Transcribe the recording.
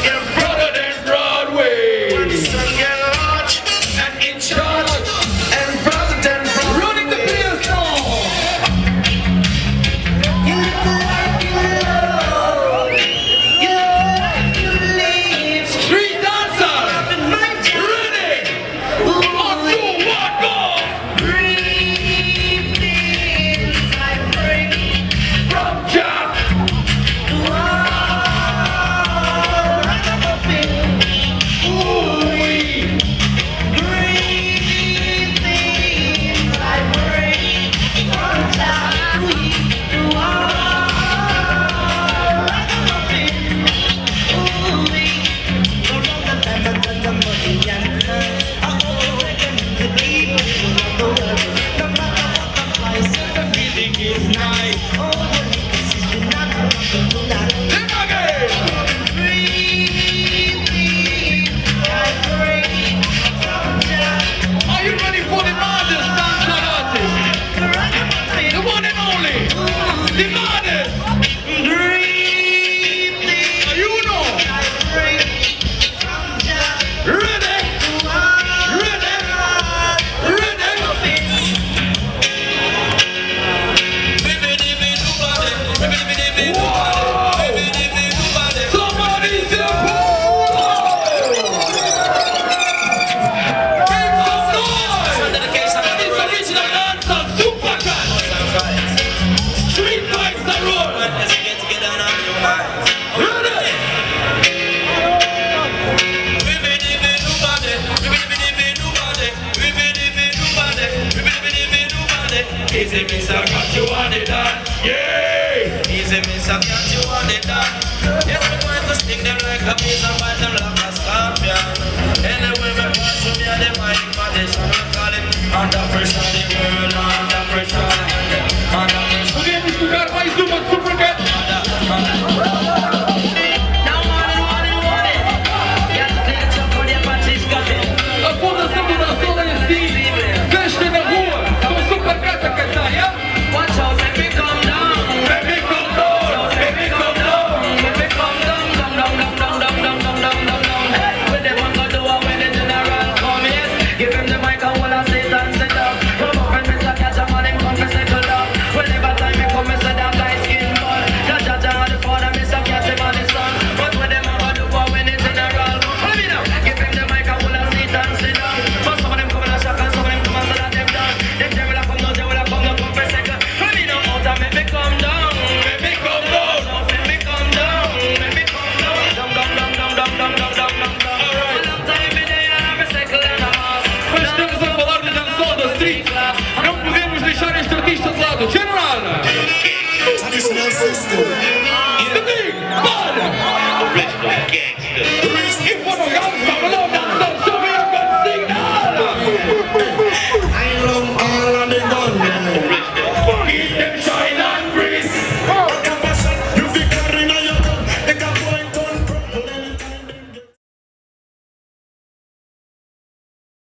Broader than Broadway. Large and in charge and broader than Broadway. Running the place now. You live the life you love. You live the life you live. Street dancer. Ready. 1, 2, 1, go. Breathe in. I bring from Jah. Easy miss, I got you on the dance, yeah. Easy miss, I got you on the dance. Yes, we're going to sting them like a piece and bite them like a scorpion. Anyway, we pass through me and the mighty condition. We call it under pressure, the world under pressure. Under pressure. Podemos tocar mais uma super cat. A Fundação do Dancehall em si, festa na rua, com super cat a cantar, yeah? Watch out, baby, come down. Baby, come down. Baby, come down. Baby, come down. Down, down, down, down, down, down, down, down, down. With them I'm gonna do it when the general come, yes. Give him the mic and all I say and sit up. Come up and Mr. Catch a man, him come to settle down. Whenever time he come, Mr. That guy skin ball. That judge and the father, Mr. Catch him on his son. But with them I'm gonna do it when the general come. Let me know. Give him the mic and all I say and sit up. But some of them come in a shock and some of them come and say that them done. Them will come down, they will come down for a second. Let me know how to make me come down. Make me come down. Make me come down. Make me come down. Down, down, down, down, down, down, down, down, down. Alright. Mas estamos a falar de Dancehall da Street. Não podemos deixar este artista de lado. General! Traditional system.